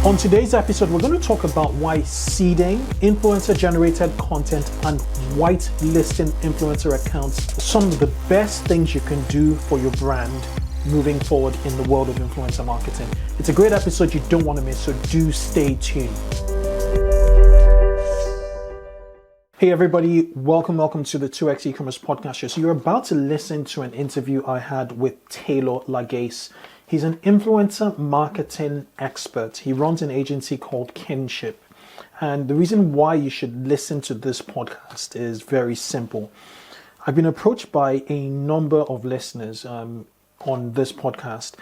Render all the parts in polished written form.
On today's episode, we're going to talk about why seeding, influencer-generated content, and whitelisting influencer accounts are some of the best things you can do for your brand moving forward in the world of influencer marketing. It's a great episode you don't want to miss, so do stay tuned. Hey everybody, welcome to the 2x eCommerce podcast show. So you're about to listen to an interview I had with Taylor Lagace. He's an influencer marketing expert. He runs an agency called Kynship. And the reason why you should listen to this podcast is very simple. I've been approached by a number of listeners on this podcast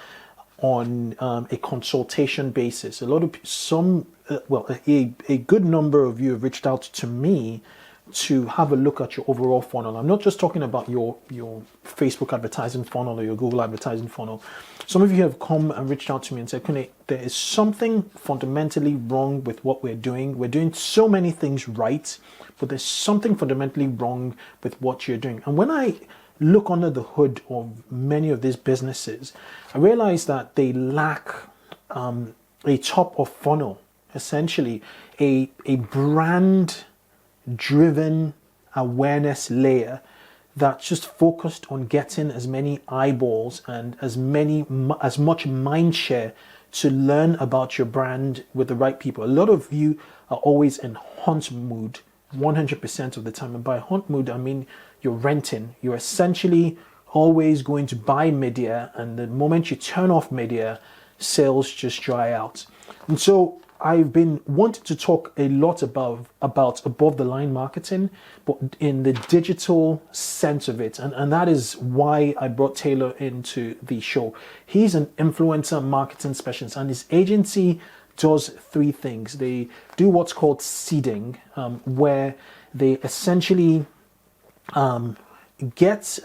on a consultation basis. A good number of you have reached out to me to have a look at your overall funnel. I'm not just talking about your Facebook advertising funnel or your Google advertising funnel. Some of you have come and reached out to me and said, Kunle, there is something fundamentally wrong with what we're doing. We're doing so many things right, but there's something fundamentally wrong with what you're doing. And when I look under the hood of many of these businesses, I realize that they lack a top of funnel, essentially a brand driven awareness layer that's just focused on getting as many eyeballs and as much mind share to learn about your brand with the right people. A lot of you are always in hunt mood 100% of the time, and by hunt mood I mean you're renting. You're essentially always going to buy media, and the moment you turn off media, sales just dry out. And so I've been wanting to talk a lot about above the line marketing, but in the digital sense of it. And that is why I brought Taylor into the show. He's an influencer marketing specialist, and his agency does three things. They do what's called seeding, where they essentially get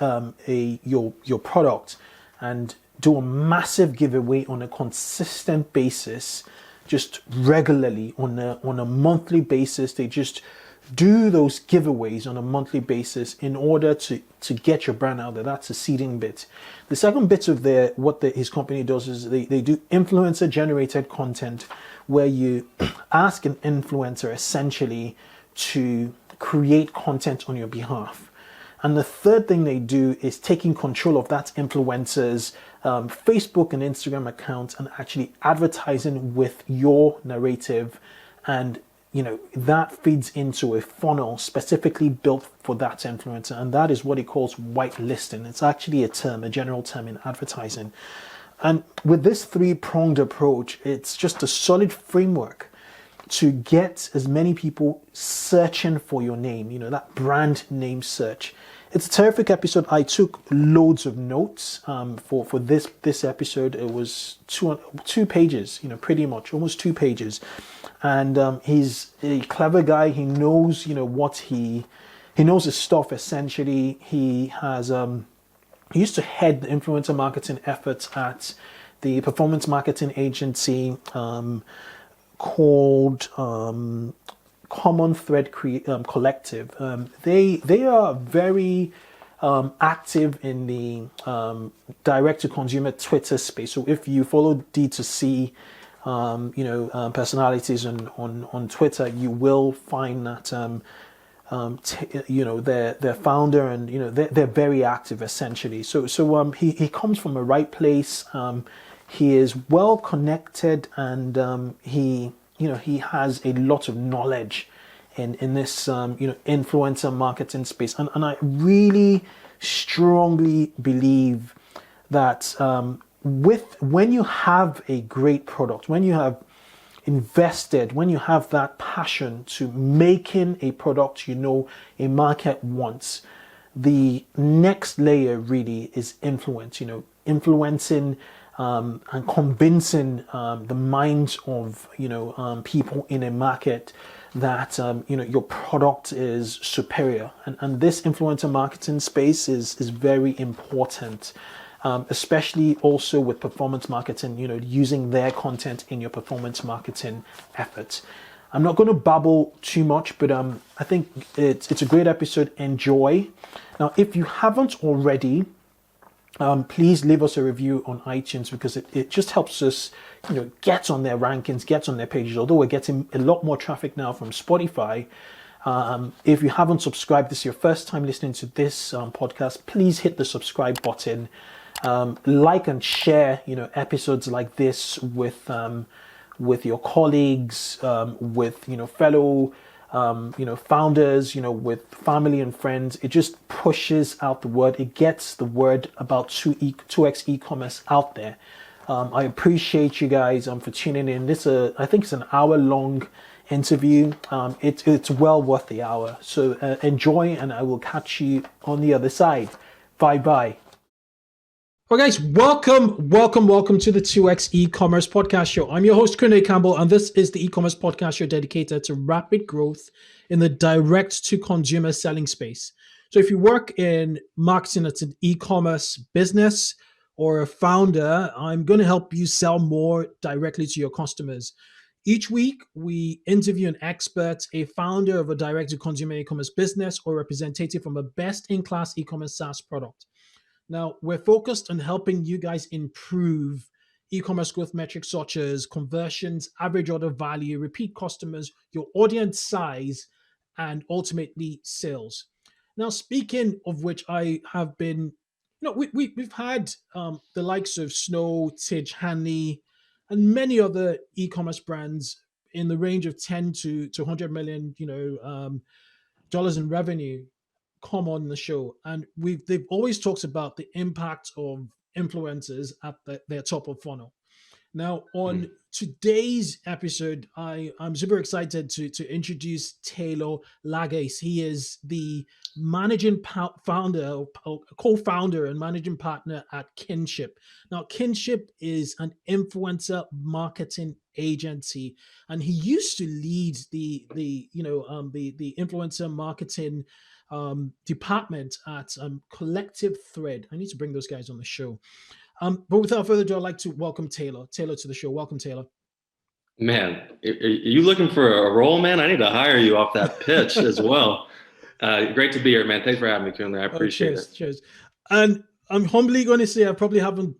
your product and do a massive giveaway on a consistent basis, just regularly on a monthly basis. They just do those giveaways on a monthly basis in order to get your brand out there. That's a seeding bit. The second bit of his company does is they do influencer generated content, where you ask an influencer essentially to create content on your behalf. And the third thing they do is taking control of that influencer's Facebook and Instagram accounts and actually advertising with your narrative, and that feeds into a funnel specifically built for that influencer, and that is what he calls whitelisting. It's actually a general term in advertising. And with this three-pronged approach, it's just a solid framework to get as many people searching for your name, that brand name search. It's a terrific episode. I took loads of notes for this episode. It was two pages, pretty much almost 2 pages. And he's a clever guy. He knows, he knows his stuff. Essentially, he has he used to head the influencer marketing efforts at the performance marketing agency called Common Thread Collective. They are very active in the direct-to-consumer Twitter space. So if you follow D2C personalities on Twitter, you will find that their founder and they're very active essentially. So he comes from a right place. He is well connected, and he has a lot of knowledge in this influencer marketing space, and I really strongly believe that when you have a great product, when you have invested, when you have that passion to making a product a market wants, the next layer really is influence. Influencing and convincing the minds of people in a market that your product is superior, and this influencer marketing space is very important, especially also with performance marketing. Using their content in your performance marketing efforts. I'm not going to babble too much, but I think it's a great episode. Enjoy. Now, if you haven't already, please leave us a review on iTunes because it just helps us, get on their rankings, get on their pages. Although we're getting a lot more traffic now from Spotify, if you haven't subscribed, this is your first time listening to this podcast, please hit the subscribe button. Like and share, episodes like this with your colleagues, with fellow founders, with family and friends. It just pushes out the word. It gets the word about 2x e-commerce out there. I appreciate you guys for tuning in. I think it's an hour-long interview. It's well worth the hour. So enjoy, and I will catch you on the other side. Bye-bye. Well, guys, welcome to the 2x e-commerce podcast show. I'm your host, Kunle Campbell, and this is the e-commerce podcast show dedicated to rapid growth in the direct-to-consumer selling space. So if you work in marketing at an e-commerce business or a founder, I'm going to help you sell more directly to your customers. Each week, we interview an expert, a founder of a direct-to-consumer e-commerce business, or representative from a best-in-class e-commerce SaaS product. Now, we're focused on helping you guys improve e-commerce growth metrics such as conversions, average order value, repeat customers, your audience size, and ultimately sales. Now, speaking of which, I have been, we've had the likes of Snow, Tidge, Hanley, and many other e-commerce brands in the range of 10 to 100 million, dollars in revenue come on the show, and they've always talked about the impact of influencers at their top of funnel. Now, on today's episode, I'm super excited to introduce Taylor Lagace. He is the co-founder and managing partner at Kynship. Now, Kynship is an influencer marketing agency, and he used to lead the influencer marketing department at Collective Thread. I need to bring those guys on the show. But without further ado, I'd like to welcome Taylor to the show. Welcome, Taylor. Man, are you looking for a role, man? I need to hire you off that pitch as well. Great to be here, man. Thanks for having me, Kunle. I appreciate it. Cheers. And I'm humbly going to say I probably haven't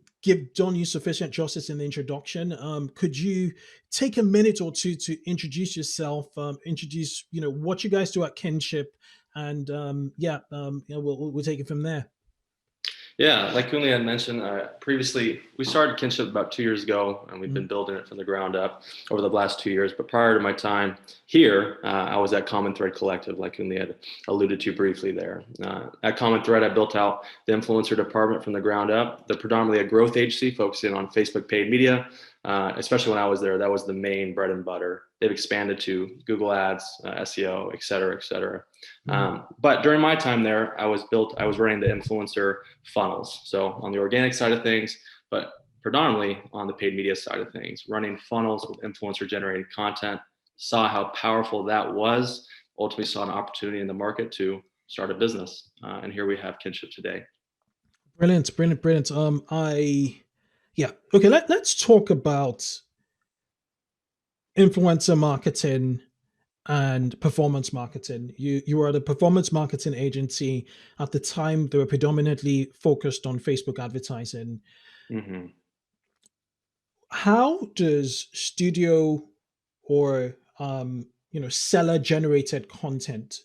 done you sufficient justice in the introduction. Could you take a minute or two to introduce yourself, introduce what you guys do at Kynship, and we'll take it from there. Yeah, like Kunle had mentioned previously, we started Kynship about 2 years ago, and we've been building it from the ground up over the last 2 years. But prior to my time here, I was at Common Thread Collective, like Kunle had alluded to briefly there. At Common Thread, I built out the influencer department from the ground up. They're predominantly a growth agency focusing on Facebook paid media. Especially when I was there, that was the main bread and butter. They've expanded to Google Ads, SEO, et cetera, et cetera. But during my time there, I was running the influencer funnels. So on the organic side of things, but predominantly on the paid media side of things, running funnels with influencer generated content, saw how powerful that was, ultimately saw an opportunity in the market to start a business. And here we have Kynship today. Brilliant. Okay, let's talk about influencer marketing and performance marketing. You were at a performance marketing agency. At the time, they were predominantly focused on Facebook advertising. Mm-hmm. How does studio or seller generated content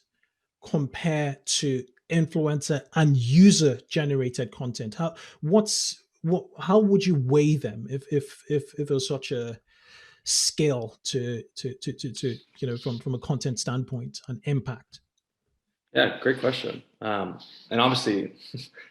compare to influencer and user generated content? How would you weigh them if there's such a scale to from a content standpoint and impact? Yeah, great question. And obviously,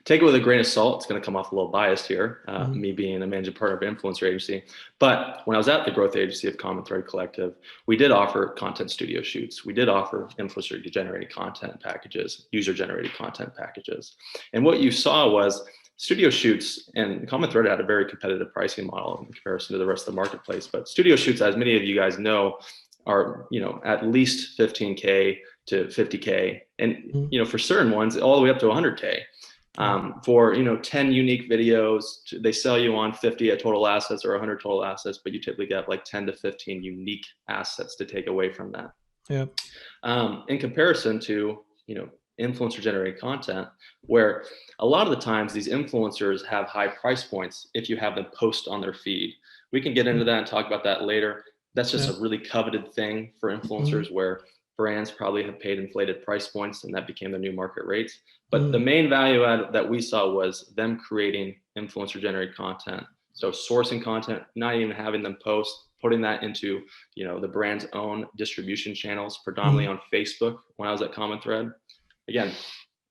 take it with a grain of salt. It's going to come off a little biased here, me being a managing partner of an influencer agency. But when I was at the growth agency of Common Thread Collective, we did offer content studio shoots. We did offer influencer-generated content packages, user-generated content packages. And what you saw was studio shoots, and Common Thread had a very competitive pricing model in comparison to the rest of the marketplace. But studio shoots, as many of you guys know, are at least 15K to 50K, and for certain ones all the way up to 100K. For 10 unique videos, they sell you on 50 at total assets or 100 total assets, but you typically get like 10 to 15 unique assets to take away from that. Yeah. In comparison to influencer generated content, where a lot of the times these influencers have high price points if you have them post on their feed. We can get into that and talk about that later. That's just a really coveted thing for influencers where brands probably have paid inflated price points and that became the new market rates. But the main value add that we saw was them creating influencer generated content. So sourcing content, not even having them post, putting that into, the brand's own distribution channels, predominantly on Facebook when I was at Common Thread. Again,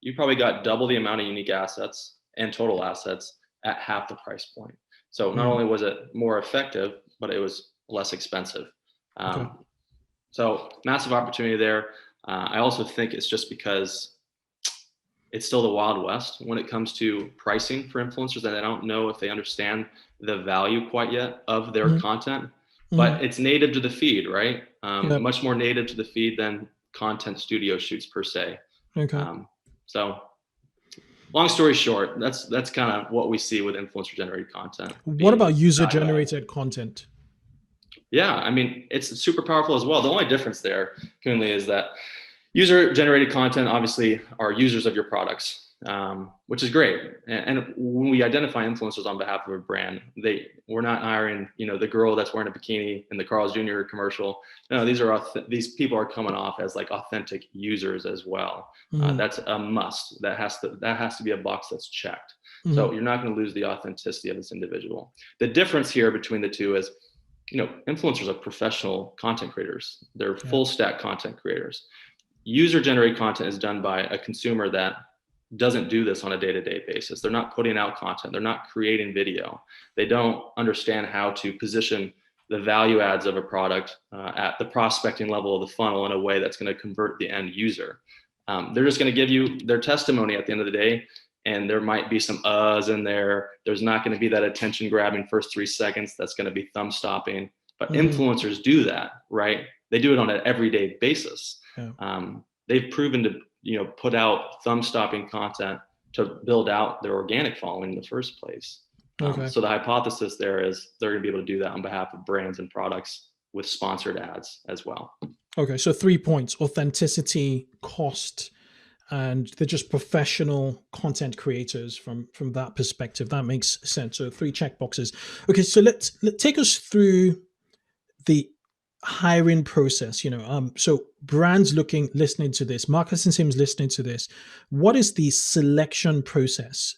you probably got double the amount of unique assets and total assets at half the price point. So not only was it more effective, but it was less expensive. So massive opportunity there. I also think it's just because it's still the Wild West when it comes to pricing for influencers, and I don't know if they understand the value quite yet of their content, but it's native to the feed, right? Much more native to the feed than content studio shoots per se. So long story short, that's kind of what we see with influencer generated content. What about user generated content? Yeah, I mean, it's super powerful as well. The only difference there, Kunle, is that user generated content obviously are users of your products, which is great. And when we identify influencers on behalf of a brand, we're not hiring, the girl that's wearing a bikini in the Carl's Jr. commercial. No, these people are coming off as like authentic users as well. That's a must. That has to be a box that's checked. So you're not going to lose the authenticity of this individual. The difference here between the two is, influencers are professional content creators. They're full stack content creators. User generated content is done by a consumer that doesn't do this on a day-to-day basis. They're not putting out content. They're not creating video. They don't understand how to position the value adds of a product at the prospecting level of the funnel in a way that's going to convert the end user. They're just going to give you their testimony at the end of the day, and there might be some uhs in there. There's not going to be that attention grabbing first 3 seconds that's going to be thumb stopping. But influencers do that, right? They do it on an everyday basis. They've proven to put out thumb stopping content to build out their organic following in the first place. So the hypothesis there is they're going to be able to do that on behalf of brands and products with sponsored ads as well. Okay, so 3 points: authenticity, cost, and they're just professional content creators from that perspective. That makes sense. So 3 check boxes. Okay, so let's take us through the hiring process. So brands listening to this, marketing teams listening to this, what is the selection process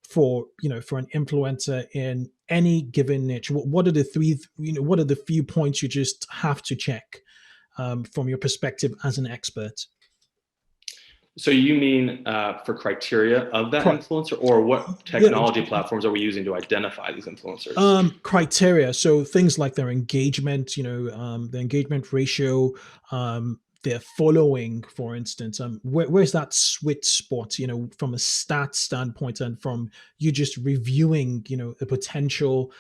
for an influencer in any given niche? What are the few points you just have to check from your perspective as an expert? So you mean for criteria of that influencer, or what technology platforms are we using to identify these influencers? Criteria. So things like their engagement, the engagement ratio, their following, for instance. Where's that sweet spot, from a stats standpoint, and from you just reviewing, a potential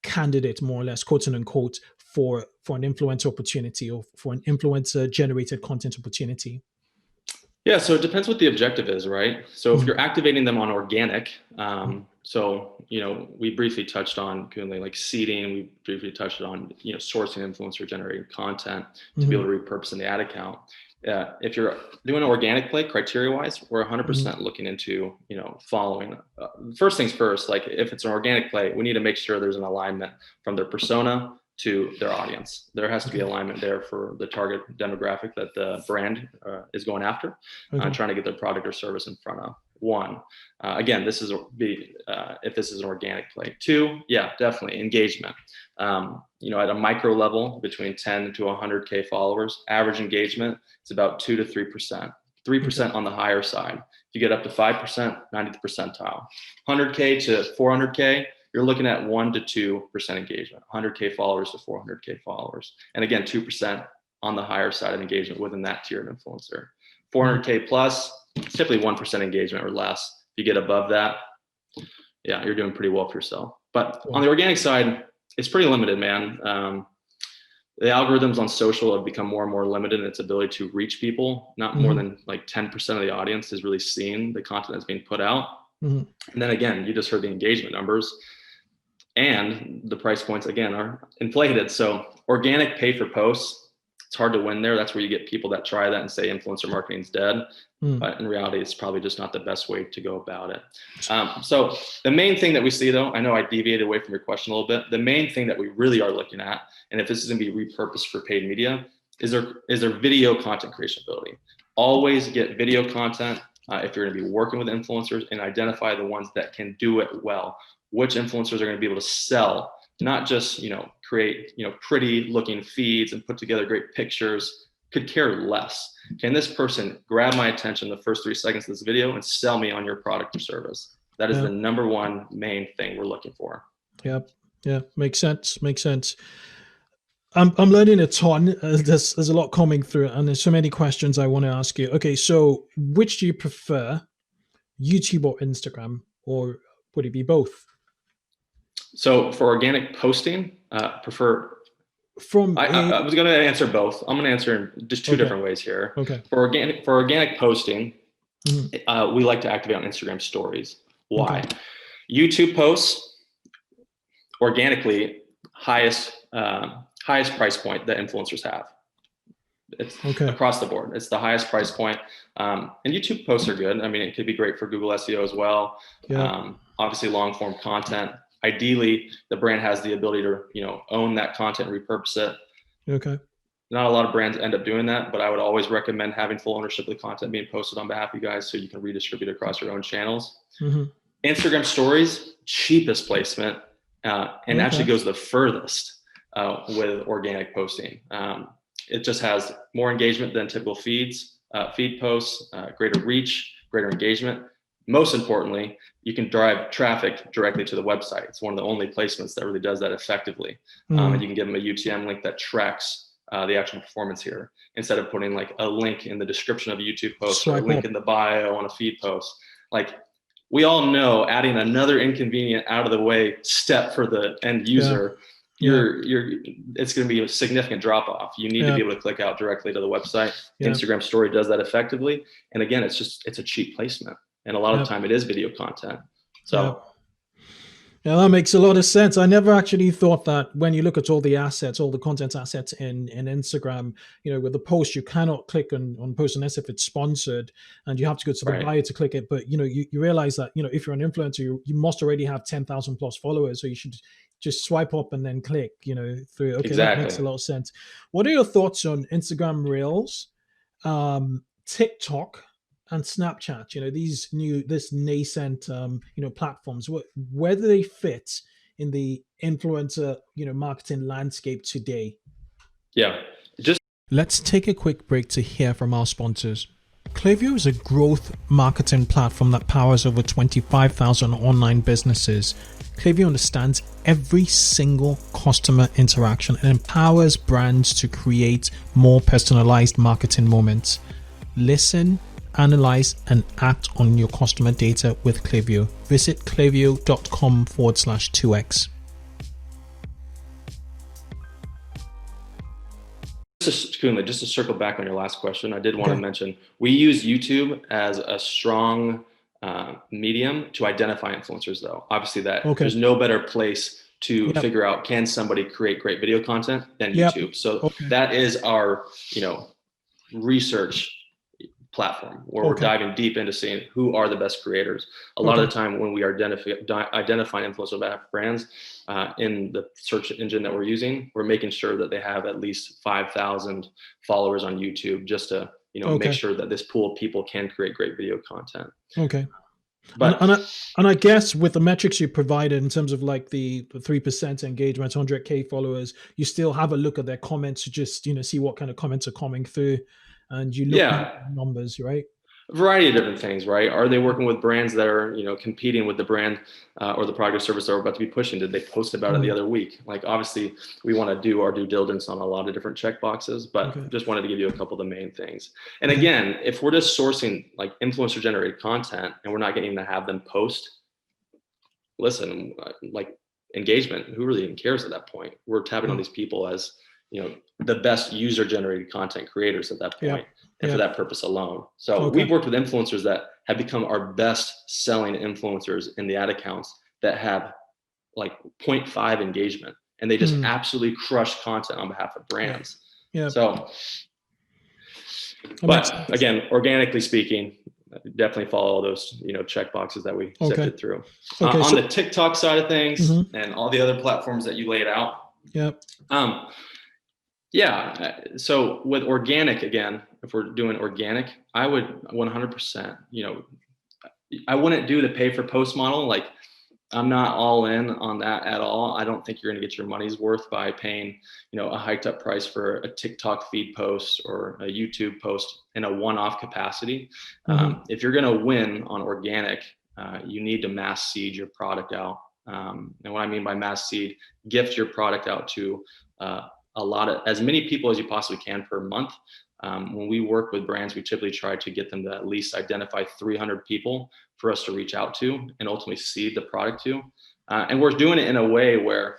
candidate, more or less, quote unquote, for an influencer opportunity or for an influencer generated content opportunity? Yeah, so it depends what the objective is, right? So if you're activating them on organic, we briefly touched on Kunle, like seeding. We briefly touched on sourcing influencer generated content to be able to repurpose in the ad account. If you're doing an organic play, criteria-wise, we're 100% looking into following. First things first, like if it's an organic play, we need to make sure there's an alignment from their persona to their audience. There has to be alignment there for the target demographic that the brand is going after, trying to get their product or service in front of. 1, again, this is if this is an organic play. 2, yeah, definitely engagement. At a micro level, between 10 to 100K followers, average engagement is about 2 to 3%. 3% on the higher side. If you get up to 5%, 90th percentile. 100K to 400K, you're looking at 1 to 2% engagement. 100K followers to 400K followers. And again, 2% on the higher side of engagement within that tiered influencer. 400K plus, it's typically 1% engagement or less. If you get above that, yeah, you're doing pretty well for yourself. But on the organic side, it's pretty limited, man. The algorithms on social have become more and more limited in its ability to reach people. Not more than like 10% of the audience is really seeing the content that's being put out. And then again, you just heard the engagement numbers. And the price points, again, are inflated. So organic pay for posts it's hard to win there. That's where you get people that try that and say influencer marketing is dead. But in reality, it's probably just not the best way to go about it. So the main thing that we see, though, I know I deviated away from your question a little bit. The main thing that we really are looking at, and if this is going to be repurposed for paid media, is their video content creation ability. Always get video content if you're going to be working with influencers, and identify the ones that can do it well. Which influencers are going to be able to sell, not just, create, pretty looking feeds and put together great pictures. Could care less. Can this person grab my attention the first 3 seconds of this video and sell me on your product or service? That is the number one main thing we're looking for. Yep. Yeah. Makes sense. I'm learning a ton. There's a lot coming through, and there's so many questions I want to ask you. Okay. So which do you prefer, YouTube or Instagram, or would it be both? So for organic posting, prefer. I was going to answer both. I'm going to answer in just two different ways here. Okay. For organic posting, we like to activate on Instagram stories. Why? Okay. YouTube posts organically highest price point that influencers have. It's across the board. It's the highest price point. And YouTube posts are good. I mean, it could be great for Google SEO as well. Yeah. Obviously, long form content. Ideally, the brand has the ability to, own that content and repurpose it. Okay. Not a lot of brands end up doing that, but I would always recommend having full ownership of the content being posted on behalf of you guys, so you can redistribute across your own channels. Instagram stories, cheapest placement, and actually goes the furthest with organic posting. It just has more engagement than typical feed posts, greater reach, greater engagement. Most importantly, you can drive traffic directly to the website. It's one of the only placements that really does that effectively. And you can give them a UTM link that tracks the actual performance here, instead of putting like a link in the description of a YouTube post or a link in the bio on a feed post. Like, we all know, adding another inconvenient out of the way step for the end user, it's going to be a significant drop off. You need to be able to click out directly to the website. Instagram story does that effectively. And again, it's a cheap placement. And a lot of the time it is video content. So yeah, that makes a lot of sense. I never actually thought that when you look at all the assets, all the content assets in Instagram, with the post, you cannot click on post unless if it's sponsored, and you have to go to the bio to click it. But, you realize that, if you're an influencer, you must already have 10,000 plus followers. So you should just swipe up and then click, through. Okay, that makes a lot of sense. What are your thoughts on Instagram Reels, TikTok, and Snapchat? This nascent platforms, where do they fit in the influencer marketing landscape today? Let's take a quick break to hear from our sponsors. Klaviyo is a growth marketing platform that powers over 25,000 online businesses. Klaviyo understands every single customer interaction and empowers brands to create more personalized marketing moments. Listen, analyze, and act on your customer data with Klaviyo. Visit klaviyo.com/2x. Kunle, just to circle back on your last question, I did want to mention, we use YouTube as a strong medium to identify influencers, though. Obviously, there's no better place to figure out, can somebody create great video content than YouTube. So that is our, research platform, where we're diving deep into seeing who are the best creators. A lot of the time when we are identifying influencer brands in the search engine that we're using, we're making sure that they have at least 5,000 followers on YouTube, just to make sure that this pool of people can create great video content. But and I guess with the metrics you provided in terms of like the 3% engagement, 100K followers, you still have a look at their comments to just see what kind of comments are coming through, and you look at numbers, right? A variety of different things, right? Are they working with brands that are, competing with the brand or the product or service they're about to be pushing? Did they post about it the other week? Like, obviously, we want to do our due diligence on a lot of different check boxes, but just wanted to give you a couple of the main things. And again, if we're just sourcing like influencer generated content and we're not getting to have them post, listen, like engagement, who really even cares at that point? We're tapping on these people as, the best user generated content creators at that point. And for that purpose alone. So we've worked with influencers that have become our best selling influencers in the ad accounts that have like 0.5 engagement, and they just absolutely crush content on behalf of brands. Yeah. So, but again, organically speaking, definitely follow all those, check boxes that we sifted through. Okay. On the TikTok side of things and all the other platforms that you laid out. Yeah. Yeah. So with organic, again, if we're doing organic, I would 100%, I wouldn't do the pay for post model. Like, I'm not all in on that at all. I don't think you're going to get your money's worth by paying, a hiked up price for a TikTok feed post or a YouTube post in a one-off capacity. If you're going to win on organic, you need to mass seed your product out. And what I mean by mass seed, gift your product out to as many people as you possibly can per month. When we work with brands, we typically try to get them to at least identify 300 people for us to reach out to and ultimately seed the product to. And we're doing it in a way where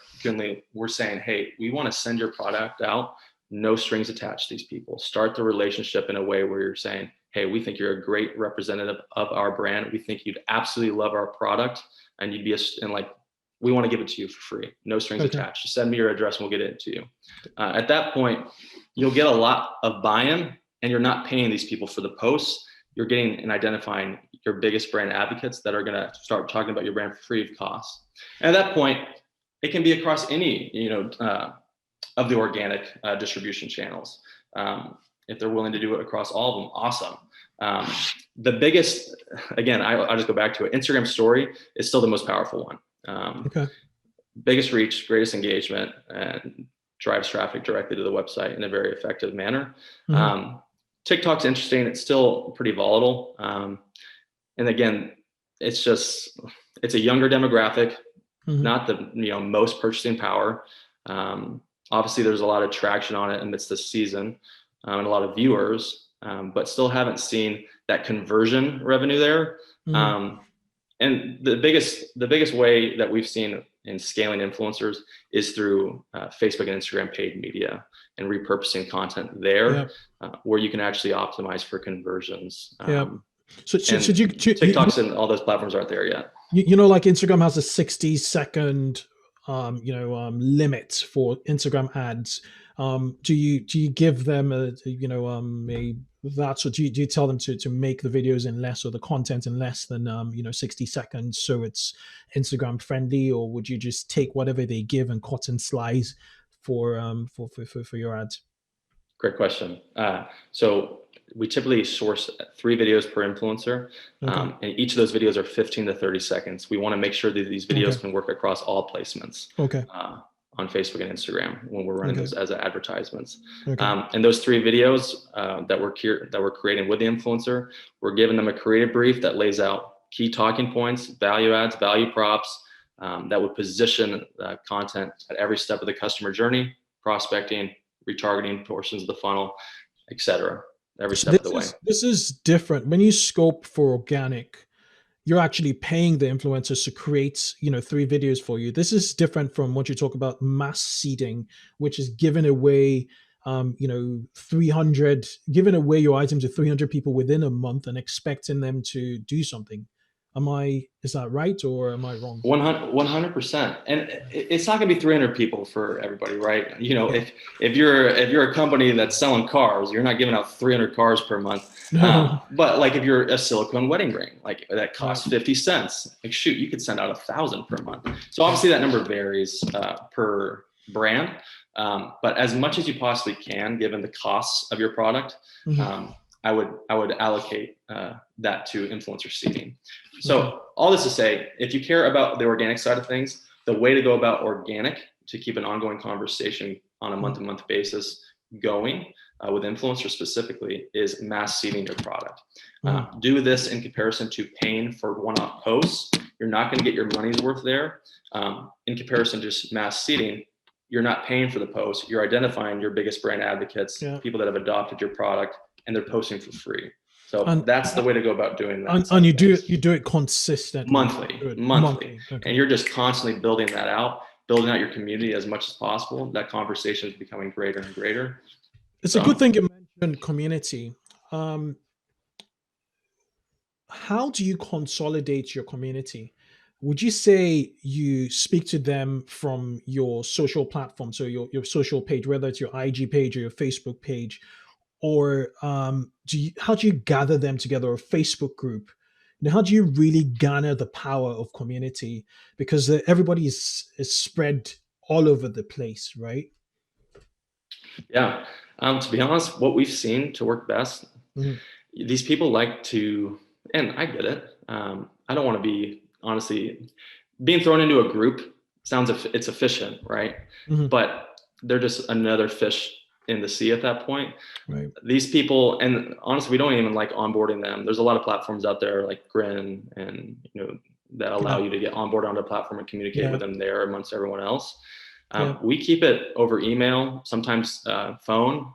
we're saying, hey, we want to send your product out, no strings attached to these people. Start the relationship in a way where you're saying, hey, we think you're a great representative of our brand. We think you'd absolutely love our product, and you'd be we want to give it to you for free, no strings attached. Just send me your address and we'll get it to you. At that point, you'll get a lot of buy-in, and you're not paying these people for the posts. You're getting and identifying your biggest brand advocates that are going to start talking about your brand for free of cost. And at that point, it can be across any, of the organic distribution channels. If they're willing to do it across all of them, awesome. The biggest, again, I'll just go back to it. Instagram story is still the most powerful one. Biggest reach, greatest engagement, and drives traffic directly to the website in a very effective manner. TikTok's interesting. It's still pretty volatile. And again, it's a younger demographic, not the most purchasing power. Obviously, there's a lot of traction on it amidst the season and a lot of viewers, but still haven't seen that conversion revenue there. And the biggest way that we've seen in scaling influencers is through Facebook and Instagram paid media and repurposing content there, where you can actually optimize for conversions. So TikToks and all those platforms aren't there yet. Like Instagram has a 60-second limit for Instagram ads. Do you give them so do you tell them to make the videos in less, or the content in less than 60 seconds, so it's Instagram friendly, or would you just take whatever they give and cut and slice for your ads? Great question. So we typically source 3 videos per influencer, and each of those videos are 15 to 30 seconds. We want to make sure that these videos can work across all placements on Facebook and Instagram when we're running those as advertisements. And those 3 videos that we're creating with the influencer, we're giving them a creative brief that lays out key talking points, value adds, value props that would position content at every step of the customer journey, prospecting, retargeting portions of the funnel, etc. Every step of the way. This is different. When you scope for organic, you're actually paying the influencers to create 3 videos for you. This is different from what you talk about mass seeding, which is giving away 300, giving away your items to 300 people within a month and expecting them to do something. Is that right, or am I wrong? 100%. And it's not going to be 300 people for everybody, right? If you're a company that's selling cars, you're not giving out 300 cars per month. But like if you're a silicone wedding ring, like that costs 50 cents, like shoot, you could send out 1,000 per month. So obviously that number varies per brand. But as much as you possibly can, given the costs of your product, I would allocate that to influencer seeding. So all this to say, if you care about the organic side of things, the way to go about organic to keep an ongoing conversation on a month-to-month basis going with influencers specifically is mass seeding your product. Do this in comparison to paying for one-off posts. You're not going to get your money's worth there. In comparison to just mass seeding, you're not paying for the post. You're identifying your biggest brand advocates, people that have adopted your product, and they're posting for free. So that's the way to go about doing that. And you do it consistently. Monthly. And you're just constantly building that out, building out your community as much as possible. That conversation is becoming greater and greater. It's a good thing you mentioned community. How do you consolidate your community? would you say you speak to them from your social platform, so your social page, whether it's your IG page or your Facebook page, or how do you gather them together, a Facebook group? How do you really garner the power of community? Because everybody is spread all over the place, right? Yeah. To be honest, what we've seen to work best, Mhm. these people like to, and I get it. I don't want to be, honestly, being thrown into a group sounds, it's efficient, right? Mhm. But they're just another fish in the sea at that point. Right. These people, and honestly, we don't even like onboarding them. There's a lot of platforms out there like Grin and, that allow Yeah. you to get on board on the platform and communicate Yeah. with them there amongst everyone else. Yeah. We keep it over email, sometimes phone,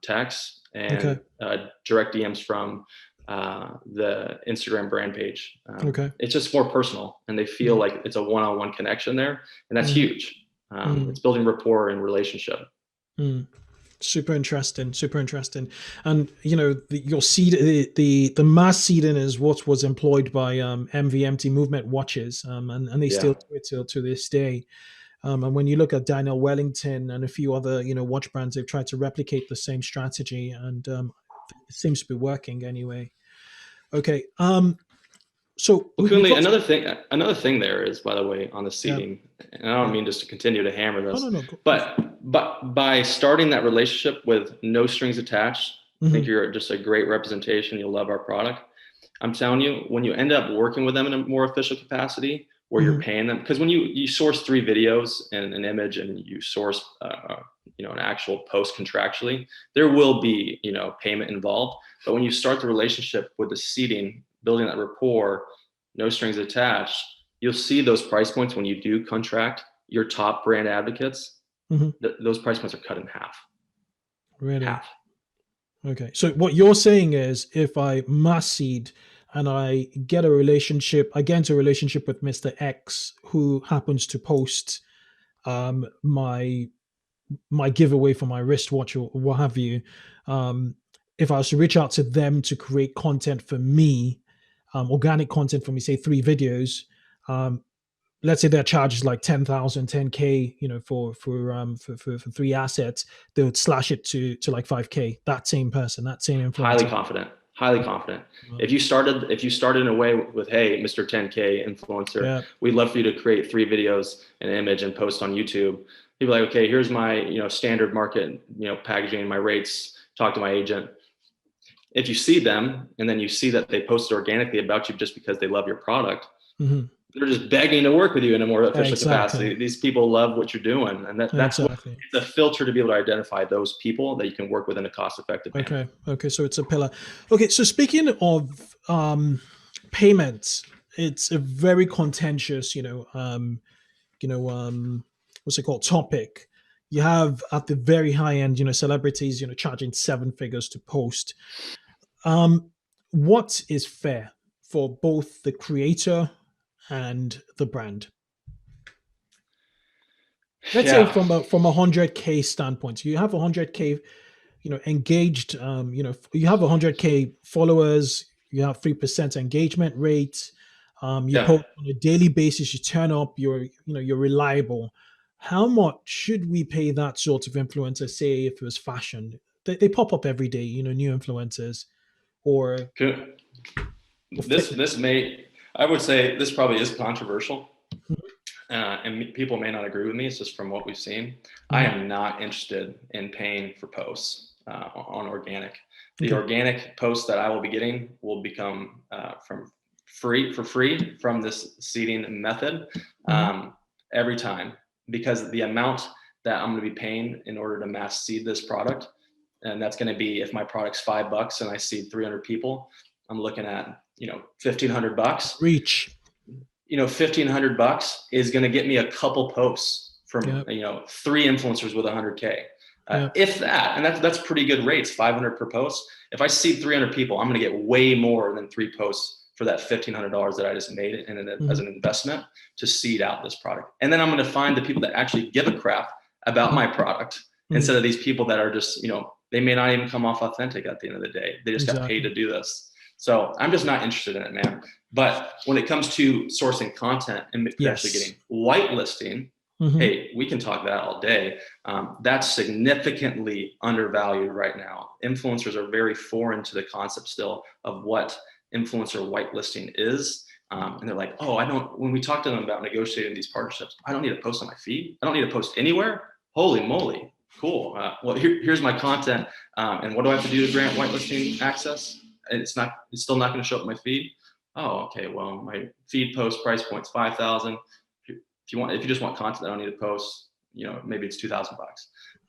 text, Okay. and direct DMs from the Instagram brand page. Okay. It's just more personal, and they feel like it's a one-on-one connection there, and that's huge. It's building rapport and relationship. Super interesting. Super interesting. And your seed, the mass seeding is what was employed by MVMT movement watches, and they still do it till to this day. And when you look at Daniel Wellington and a few other watch brands, they've tried to replicate the same strategy, and it seems to be working anyway. Okay. So Well, Kunle, another thing there is, by the way, on the seating, and I don't mean just to continue to hammer this, No. but by starting that relationship with no strings attached, I think you're just a great representation. You'll love our product. I'm telling you, when you end up working with them in a more official capacity, where you're paying them, because when you source 3 videos and an image, and you source an actual post contractually, there will be payment involved. But when you start the relationship with the seating, building that rapport, no strings attached, you'll see those price points when you do contract your top brand advocates. Those price points are cut in half. Really? Half. Okay. So what you're saying is, if I mass seed and I get into a relationship with Mr. X, who happens to post my giveaway for my wristwatch or what have you, if I was to reach out to them to create content for me, organic content for me, say 3 videos, let's say their charge is like 10,000, 10K, for 3 assets, they would slash it to like 5K. That same person, that same influencer. Highly confident. If you started in a way with, hey, Mr. 10K influencer, we'd love for you to create 3 videos, an image, and post on YouTube. You'd be like, okay, here's my standard market packaging, my rates. Talk to my agent. If you see them and then you see that they posted organically about you just because they love your product, they're just begging to work with you in a more official capacity. These people love what you're doing, and that's it's a filter to be able to identify those people that you can work with in a cost-effective manner. Okay, so it's a pillar. Okay, so speaking of payments, it's a very contentious, what's it called, topic. You have at the very high end, celebrities, charging 7 figures to post. What is fair for both the creator and the brand? Let's say from a 100K standpoint, so you have 100K, engaged, you have 100K followers, you have 3% engagement rate, you post on a daily basis, you turn up, you're reliable. How much should we pay that sort of influencer? Say if it was fashion, they pop up every day, new influencers, or I would say this probably is controversial, and people may not agree with me. It's just from what we've seen. I am not interested in paying for posts on organic. The organic posts that I will be getting will become for free from this seeding method every time, because the amount that I'm going to be paying in order to mass seed this product, and that's going to be, if my product's $5 and I seed 300 people, I'm looking at $1,500 reach. $1,500 is going to get me a couple posts from 3 influencers with 100K, if that, and that's pretty good rates, 500 per post. If I seed 300 people, I'm going to get way more than 3 posts for that $1,500 that I just made as an investment to seed out this product. And then I'm going to find the people that actually give a crap about my product, instead of these people that are just they may not even come off authentic at the end of the day. They just got paid to do this. So I'm just not interested in it, man. But when it comes to sourcing content and actually getting whitelisting, hey, we can talk that all day. That's significantly undervalued right now. Influencers are very foreign to the concept still of what influencer whitelisting is. And they're like, oh, when we talk to them about negotiating these partnerships, I don't need to post on my feed. I don't need to post anywhere. Holy moly. Cool. Well, here's my content. And what do I have to do to grant whitelisting access? And it's still not going to show up in my feed. Oh, okay. Well, my feed post price point's $5,000. If you just want content that I don't need to post, maybe it's $2,000.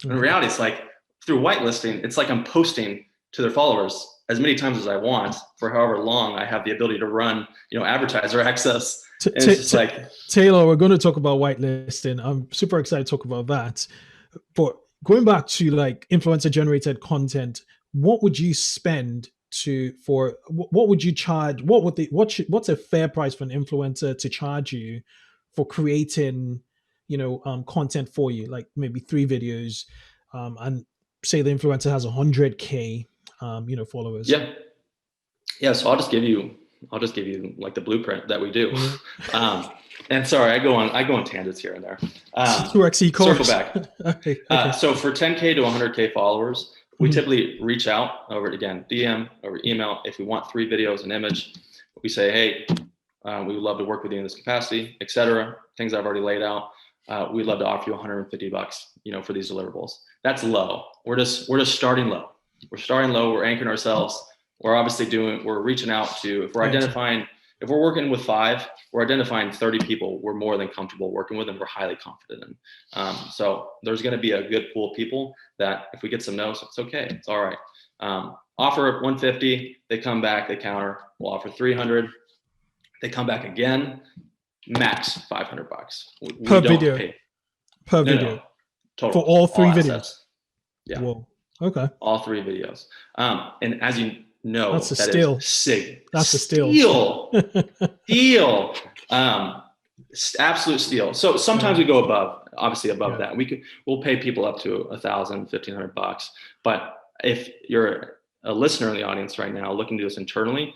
In reality, it's like through whitelisting, it's like I'm posting to their followers as many times as I want for however long I have the ability to run, advertiser access. It's just like, Taylor, we're going to talk about whitelisting. I'm super excited to talk about that. But going back to like influencer generated content, what would you spend what would you charge? What's a fair price for an influencer to charge you for creating, content for you, like maybe 3 videos, and say the influencer has 100K, followers? Yeah. So I'll just give you like the blueprint that we do. And sorry, I go on tangents here and there. Circle back. Okay. So for 10K to 100K followers, we typically reach out over, again, DM, over email. If we want 3 videos, an image, we say, hey, we would love to work with you in this capacity, etc. Things I've already laid out. We'd love to offer you $150, for these deliverables. That's low. We're just starting low. We're starting low. We're anchoring ourselves. We're reaching out to, if we're working with 5, we're identifying 30 people we're more than comfortable working with and we're highly confident in. So there's going to be a good pool of people that if we get some no's, it's okay. It's all right. Offer 150, they come back, they counter, we'll offer 300. They come back again, max $500. Per video. No, total. For all 3 videos. Assets. Yeah. Whoa. Okay. All 3 videos. And as you know, that's a steal. That's a steal. Steal. Absolute steal. So sometimes we go above that. We'll pay people up to $1,000, $1,500. But if you're a listener in the audience right now looking to do this internally,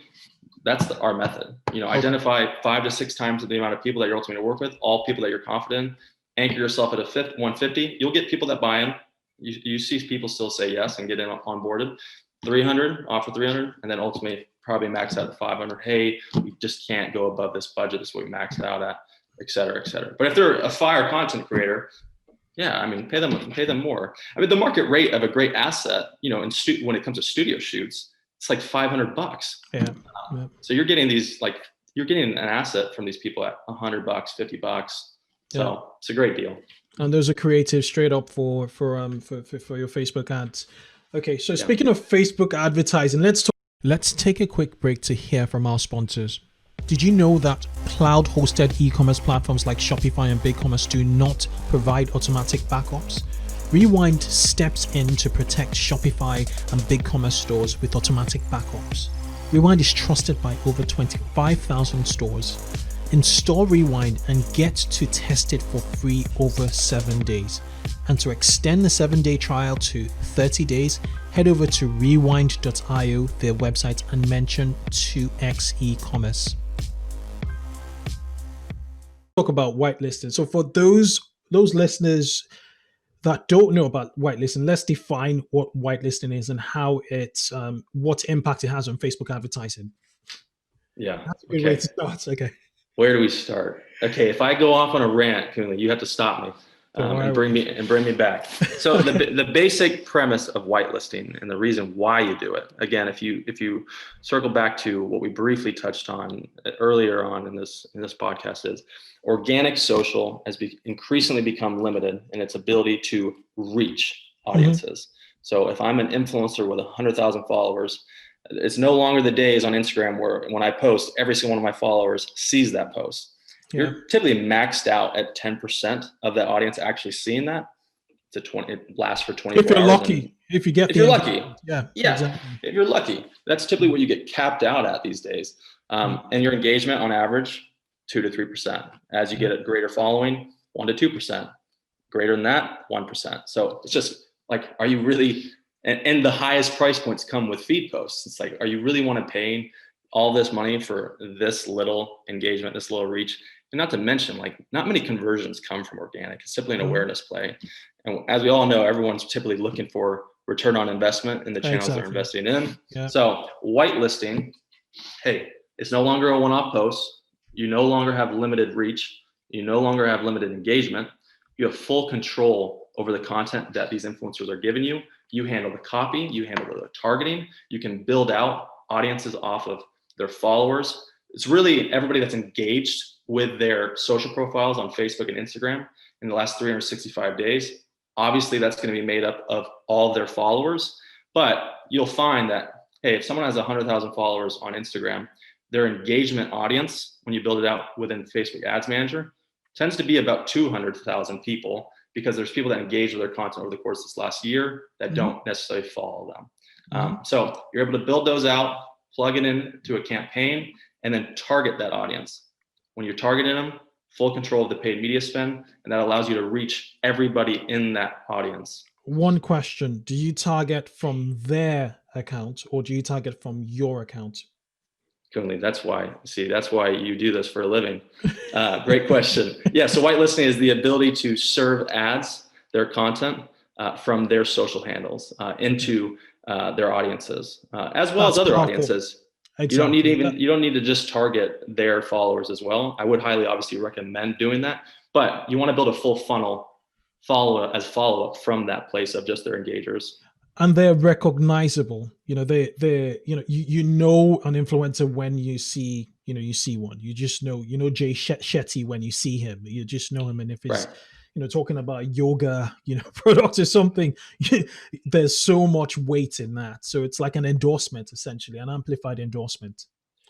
that's our method. Identify 5 to 6 times the amount of people that you're ultimately going to work with, all people that you're confident in, anchor yourself at 150. You'll get people that buy in. You see people still say yes and get in onboarded. 300, offer 300, and then ultimately probably max out at 500. Hey, we just can't go above this budget. This is what we maxed out at, et cetera, et cetera. But if they're a fire content creator, pay them more. The market rate of a great asset, when it comes to studio shoots, it's like $500. Yeah. So you're getting an asset from these people at $100, $50. So it's a great deal. And those are creative straight up for your Facebook ads. Okay, so speaking of Facebook advertising, let's take a quick break to hear from our sponsors. Did you know that cloud-hosted e-commerce platforms like Shopify and BigCommerce do not provide automatic backups? Rewind steps in to protect Shopify and BigCommerce stores with automatic backups. Rewind is trusted by over 25,000 stores. Install Rewind and get to test it for free over 7 days. And to extend the 7-day trial to 30 days, head over to rewind.io, their website, and mention 2x eCommerce. Talk about whitelisting. So for those listeners that don't know about whitelisting, let's define what whitelisting is and how it's what impact it has on Facebook advertising. Yeah, that's a good way to start. Okay. Where do we start? Okay, if I go off on a rant, Kunle, you have to stop me and bring me back. So the basic premise of whitelisting and the reason why you do it. Again, if you circle back to what we briefly touched on earlier on in this podcast, is organic social has increasingly become limited in its ability to reach audiences. Mm-hmm. So if I'm an influencer with 100,000 followers, it's no longer the days on Instagram where when I post, every single one of my followers sees that post. Yeah. You're typically maxed out at 10% of that audience actually seeing that. It lasts for 24 hours. If you're lucky. If you're lucky. Yeah. Exactly. If you're lucky. That's typically what you get capped out at these days. And your engagement on average, 2 to 3%. As you get a greater following, 1 to 2%. Greater than that, 1%. So it's just like, are you really... And the highest price points come with feed posts. It's like, are you really want to pay all this money for this little engagement, this little reach. And not to mention, like, not many conversions come from organic. It's simply an awareness play. And as we all know, everyone's typically looking for return on investment in the channels they're investing in. Yeah. So whitelisting, hey, it's no longer a one-off post. You no longer have limited reach. You no longer have limited engagement. You have full control over the content that these influencers are giving you. You handle the copy, you handle the targeting. You can build out audiences off of their followers. It's really everybody that's engaged with their social profiles on Facebook and Instagram in the last 365 days. Obviously, that's going to be made up of all of their followers, but you'll find that, hey, if someone has 100,000 followers on Instagram, their engagement audience, when you build it out within Facebook Ads Manager, tends to be about 200,000 people, because there's people that engage with their content over the course of this last year that don't necessarily follow them. So you're able to build those out, plug it into a campaign, and then target that audience. When you're targeting them, full control of the paid media spend, and that allows you to reach everybody in that audience. One question: do you target from their account or do you target from your account? Kunle, that's why you do this for a living. Great question. Yeah, so whitelisting is the ability to serve ads, their content, from their social handles into their audiences, as well as other audiences. Exactly. You don't need to just target their followers as well. I would highly obviously recommend doing that, but you want to build a full funnel follow-up from that place of just their engagers. And they're recognizable. They're you know an influencer when you see one. You just know, Jay Shetty when you see him. You just know him. And if he's talking about yoga, products or something, there's so much weight in that. So it's like an endorsement, essentially, an amplified endorsement,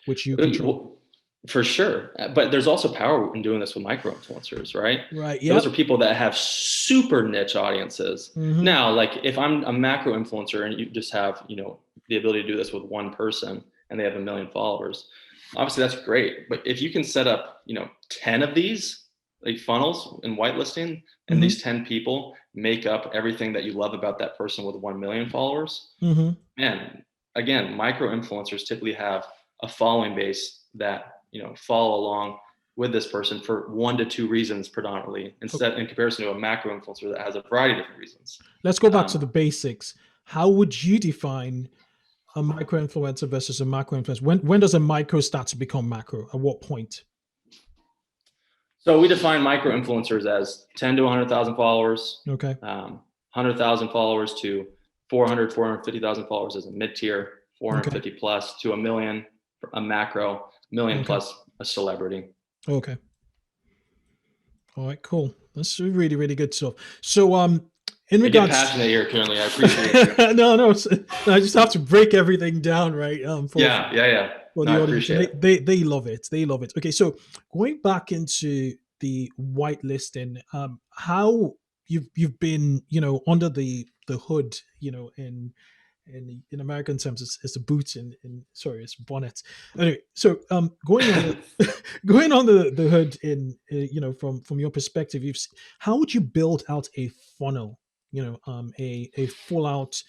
which you control. For sure. But there's also power in doing this with micro influencers, right? Right. Those are people that have super niche audiences. Now, like if I'm a macro influencer and you just have, the ability to do this with one person and they have 1 million followers, obviously that's great. But if you can set up, 10 of these like funnels in whitelisting, and these 10 people make up everything that you love about that person with 1 million followers, and again, micro influencers typically have a following base that follow along with this person for 1 to 2 reasons predominantly, in comparison to a macro influencer that has a variety of different reasons. Let's go back to the basics. How would you define a micro influencer versus a macro influencer? When does a micro start to become macro? At what point? So we define micro influencers as 10 to 100,000 followers. Okay. 100,000 followers to 450,000 followers as a mid-tier, 450 plus to 1 million, a macro, million plus a celebrity. Okay. All right, cool. That's really, really good stuff. So, in regards, get passionate here currently. I appreciate it. No, I just have to break everything down, right? For the audience, they love it. They love it. Okay, so going back into the whitelisting, how you've been, under the hood, in American terms, it's a boot it's bonnet. Anyway, so going on the hood from your perspective, how would you build out a funnel? A full out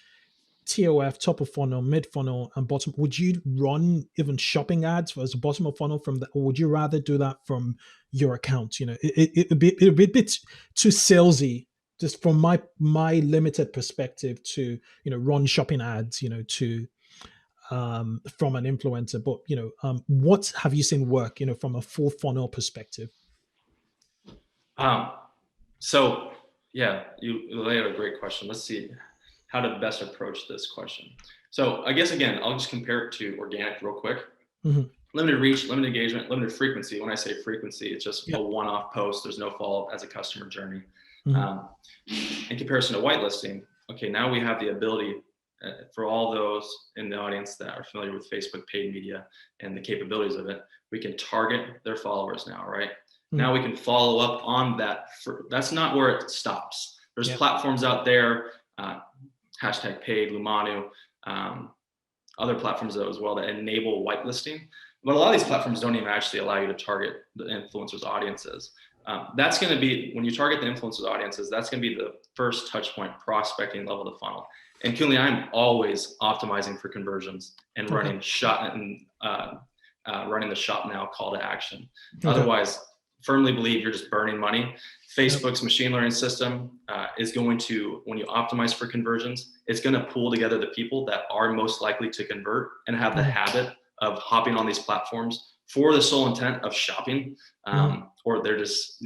TOF, top of funnel, mid funnel, and bottom. Would you run even shopping ads as a bottom of funnel from that, or would you rather do that from your account? It'd be a bit too salesy, just from my limited perspective, to run shopping ads to from an influencer. But what have you seen work from a full funnel perspective? So yeah, you laid out a great question. Let's see how to best approach this question. So I guess again, I'll just compare it to organic real quick. Limited reach, limited engagement, limited frequency. When I say frequency, it's just a one-off post. There's no follow-up as a customer journey. In comparison to whitelisting, okay, now we have the ability for all those in the audience that are familiar with Facebook paid media and the capabilities of it, we can target their followers now, right? Now we can follow up on that. That's not where it stops. There's platforms out there, hashtag paid, Lumanu, other platforms as well that enable whitelisting. But a lot of these platforms don't even actually allow you to target the influencers' audiences. That's going to be, when you target the influencers' audiences, that's going to be the first touch point, prospecting level of the funnel. And Kunle, I'm always optimizing for conversions and running shot and running the shop now call to action. Okay. Otherwise, firmly believe you're just burning money. Facebook's machine learning system is going to, when you optimize for conversions, it's going to pull together the people that are most likely to convert and have the habit of hopping on these platforms for the sole intent of shopping, or they're just,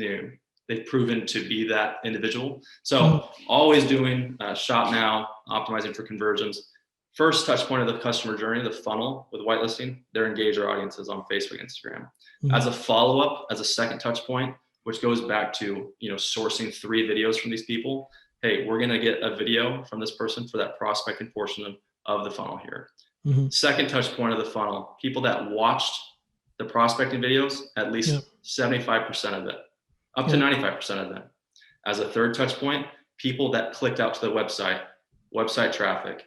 they've proven to be that individual. So always doing shop now, optimizing for conversions. First touch point of the customer journey, the funnel with whitelisting, their engager audiences on Facebook, Instagram. As a follow-up, as a second touch point, which goes back to, sourcing 3 videos from these people. Hey, we're going to get a video from this person for that prospecting portion of the funnel here. Second touch point of the funnel, people that watched the prospecting videos, at least 75% of it, up to 95% of them. As a third touch point, people that clicked out to the website traffic.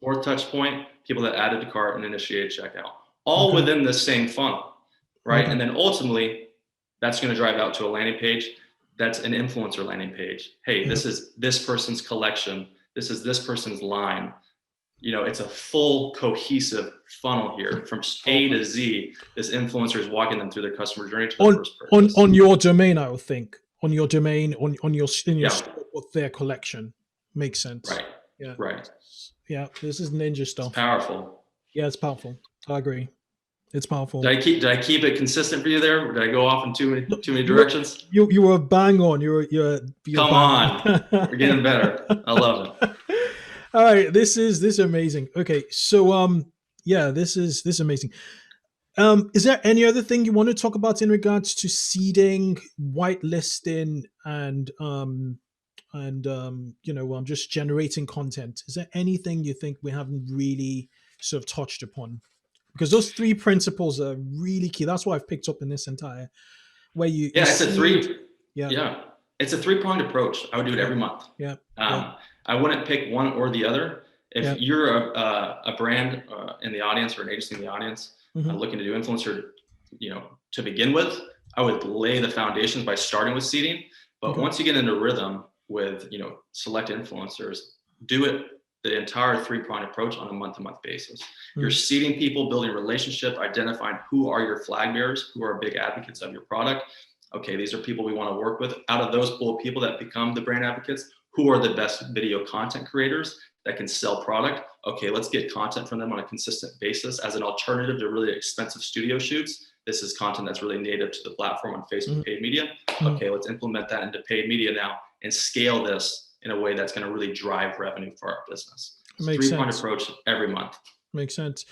Fourth touch point, people that added to cart and initiated checkout, all within the same funnel, right? And then ultimately, that's going to drive out to a landing page. That's an influencer landing page. Hey, this is this person's collection. This is this person's line. It's a full cohesive funnel here from A to Z. This influencer is walking them through their customer journey to the first purchase. On your domain, I would think. On your domain, in your store, with their collection. Makes sense. Right. Yeah. Right. Yeah. This is ninja stuff. It's powerful. Yeah, it's powerful. I agree. It's powerful. Did I keep it consistent for you there? Or did I go off in too many directions? You were bang on. You're Come on. We're getting better. I love it. All right. This is amazing. Okay. So this is amazing. Is there any other thing you want to talk about in regards to seeding, whitelisting, and just generating content? Is there anything you think we haven't really sort of touched upon? Because those 3 principles are really key. That's what I've picked up in this entire where you. It's a 3. Yeah. It's a 3-pronged approach. I would do it every month. I wouldn't pick one or the other. If you're a brand in the audience or an agency in the audience looking to do influencer, to begin with, I would lay the foundations by starting with seeding. But once you get into rhythm with, select influencers, do it the entire 3-pronged approach on a month-to-month basis. You're seeding people, building relationship, identifying who are your flag bearers, who are big advocates of your product. Okay, these are people we want to work with. Out of those pool of people that become the brand advocates, who are the best video content creators that can sell product? Okay, let's get content from them on a consistent basis as an alternative to really expensive studio shoots. This is content that's really native to the platform on Facebook paid media. Okay, let's implement that into paid media now and scale this in a way that's going to really drive revenue for our business. Makes 3-pronged sense. approach every month. Makes sense.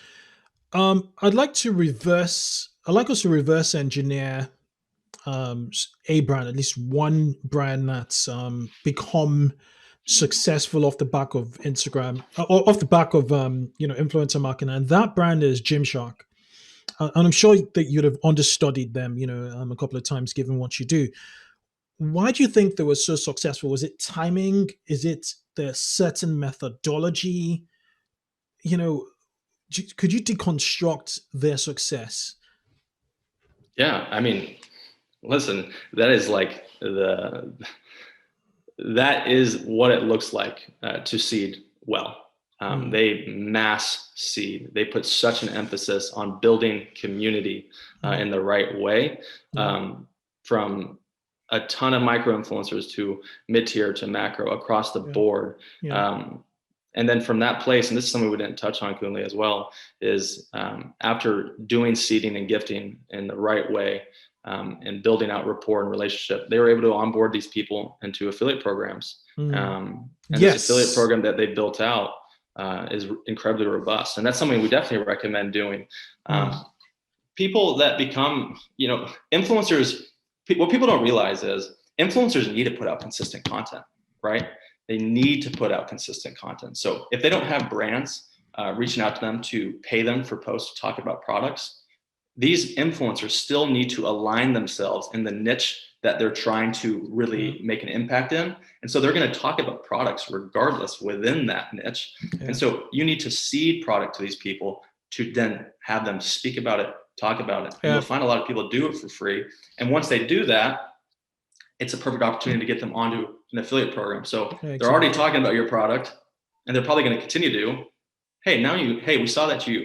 I'd like us to reverse engineer a brand, at least one brand that's become successful off the back of Instagram, or off the back of influencer marketing, and that brand is Gymshark. And I'm sure that you'd have understudied them, a couple of times, given what you do. Why do you think they were so successful? Was it timing? Is it the certain methodology? Could you deconstruct their success? Yeah, I mean, listen, that is like that is what it looks like to seed well. They mass seed. They put such an emphasis on building community in the right way, from a ton of micro influencers to mid-tier to macro across the board. And then from that place, and this is something we didn't touch on, Kunle, as well, is after doing seeding and gifting in the right way and building out rapport and relationship, they were able to onboard these people into affiliate programs. And this affiliate program that they built out is incredibly robust. And that's something we definitely recommend doing. People that become, influencers, what people don't realize is influencers need to put out consistent content, right? They need to put out consistent content. So if they don't have brands reaching out to them to pay them for posts to talk about products, these influencers still need to align themselves in the niche that they're trying to really make an impact in. And so they're going to talk about products regardless within that niche. And so you need to seed product to these people to then have them speak about it, talk about it. And you'll find a lot of people do it for free. And once they do that, it's a perfect opportunity to get them onto an affiliate program. So they're already talking about your product, and they're probably going to continue to. Hey, we saw that you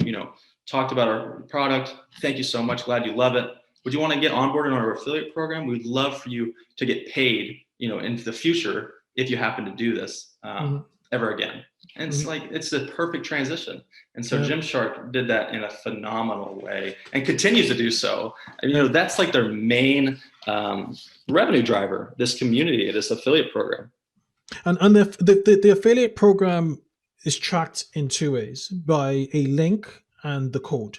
talked about our product. Thank you so much. Glad you love it. Would you want to get onboarded on our affiliate program? We'd love for you to get paid, into the future if you happen to do this ever again. And it's like, it's the perfect transition. And so Gymshark did that in a phenomenal way and continues to do so. And, that's like their main revenue driver, this community, this affiliate program. And the affiliate program is tracked in two ways, by a link and the code.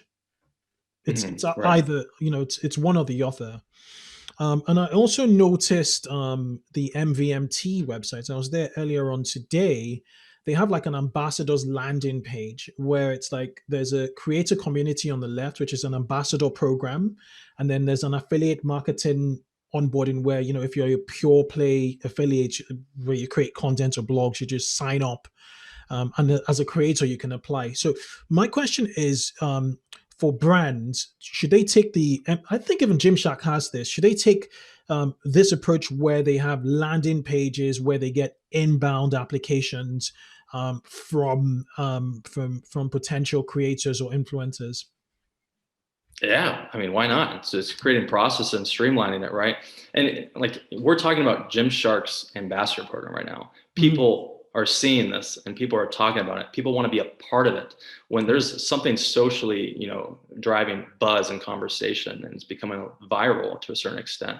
It's right. either, it's one or the other. And I also noticed the MVMT website. I was there earlier on today. They have like an ambassador's landing page where it's like there's a creator community on the left, which is an ambassador program. And then there's an affiliate marketing onboarding where, if you're a pure play affiliate where you create content or blogs, you just sign up. And as a creator, you can apply. So my question is, for brands, should they take I think even Gymshark has this, should they take this approach where they have landing pages where they get inbound applications from potential creators or influencers? Yeah, why not? It's creating process and streamlining it, right? And we're talking about Gymshark's ambassador program right now. People are seeing this and people are talking about it. People want to be a part of it. When there's something socially, driving buzz and conversation, and it's becoming viral to a certain extent.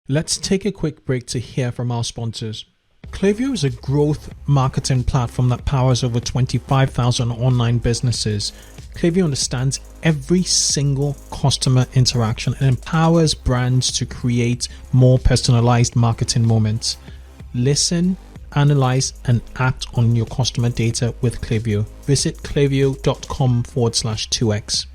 Let's take a quick break to hear from our sponsors. Klaviyo is a growth marketing platform that powers over 25,000 online businesses. Klaviyo understands every single customer interaction and empowers brands to create more personalized marketing moments. Listen, analyze, and act on your customer data with Klaviyo. Visit klaviyo.com/2x.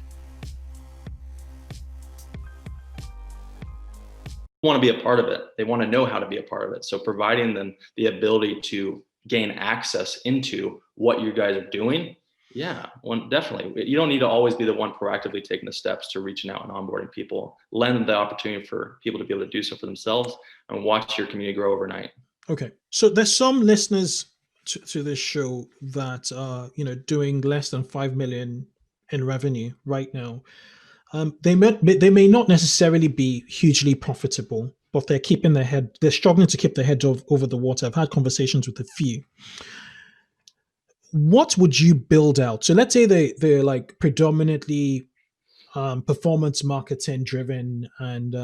Want to be a part of it. They want to know how to be a part of it. So providing them the ability to gain access into what you guys are doing. Yeah, definitely. You don't need to always be the one proactively taking the steps to reaching out and onboarding people. Lend the opportunity for people to be able to do so for themselves and watch your community grow overnight. Okay, so there's some listeners to this show that are, doing less than 5 million in revenue right now. They may not necessarily be hugely profitable, but they're struggling to keep their head over the water. I've had conversations with a few. What would you build out? So let's say they're like predominantly performance marketing driven, and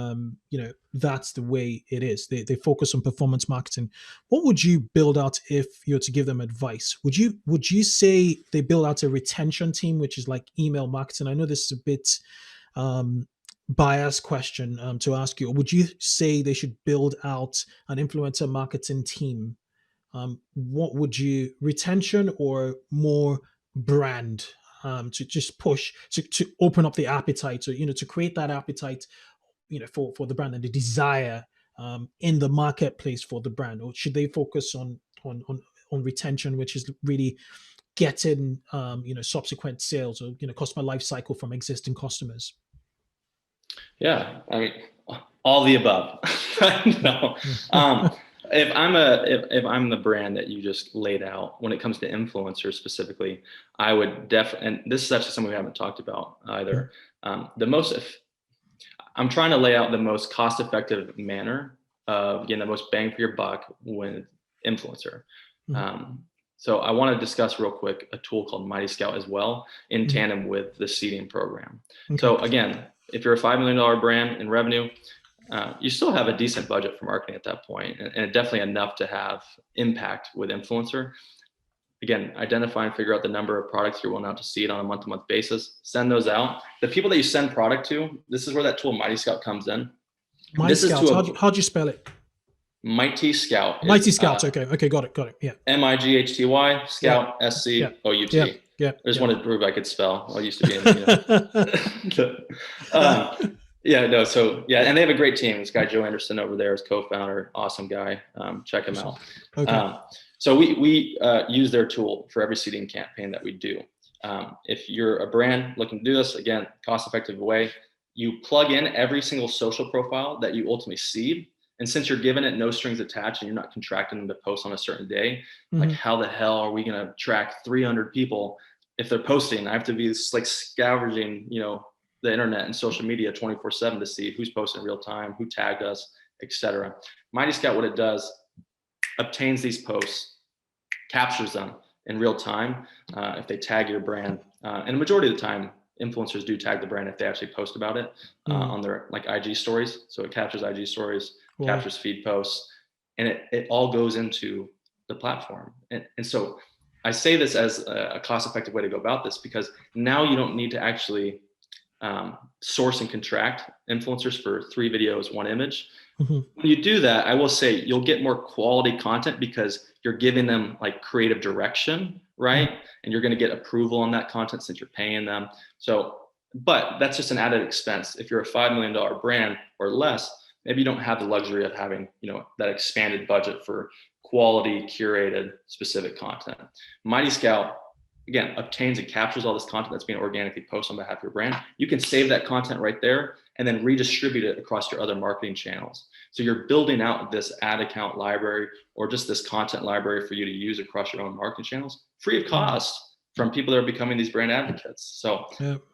that's the way it is. They focus on performance marketing. What would you build out if you're to give them advice? Would you say they build out a retention team, which is like email marketing? I know this is a bit biased question to ask you. Or would you say they should build out an influencer marketing team? What would you, retention or more brand? To just push to open up the appetite, to create that appetite, for the brand and the desire in the marketplace for the brand, or should they focus on retention, which is really getting subsequent sales or customer life cycle from existing customers? Yeah, all the above. No. If I'm the brand that you just laid out, when it comes to influencers specifically, I would definitely, and this is actually something we haven't talked about either. I'm trying to lay out the most cost-effective manner of getting the most bang for your buck with influencer. So I want to discuss real quick a tool called Mighty Scout as well, in tandem with the seeding program. Okay. So again, if you're a $5 million brand in revenue, you still have a decent budget for marketing at that point, and definitely enough to have impact with influencer. Again, identify and figure out the number of products you're willing out to seed on a month-to-month basis. Send those out. The people that you send product to, this is where that tool Mighty Scout comes in. Mighty Scout, how'd you spell it? Mighty Scout. Mighty Scout. Okay, got it. Yeah. MIGHTY Scout, SCOUT. Yeah. I just wanted to prove I could spell. I used to be in. And they have a great team. This guy Joe Anderson over there is co-founder, awesome guy. Check him out. Okay. So we use their tool for every seeding campaign that we do. If you're a brand looking to do this, again, cost-effective way, you plug in every single social profile that you ultimately seed. And since you're giving it no strings attached and you're not contracting them to post on a certain day, like how the hell are we going to track 300 people if they're posting, I have to be like scavenging, the internet and social media 24/7 to see who's posting in real time, who tagged us, etc. Mighty Scout, what it does, obtains these posts, captures them in real time if they tag your brand. And the majority of the time, influencers do tag the brand if they actually post about it on their like IG stories. So it captures IG stories, captures feed posts, and it all goes into the platform. And so I say this as a cost-effective way to go about this, because now you don't need to actually source and contract influencers for 3 videos, 1 image. When you do that, I will say you'll get more quality content because you're giving them like creative direction, right? And you're going to get approval on that content since you're paying them. So, but that's just an added expense. If you're a $5 million brand or less, maybe you don't have the luxury of having, that expanded budget for quality, curated, specific content. Mighty Scout, again, obtains and captures all this content that's being organically posted on behalf of your brand. You can save that content right there and then redistribute it across your other marketing channels. So you're building out this ad account library or just this content library for you to use across your own marketing channels, free of cost from people that are becoming these brand advocates. So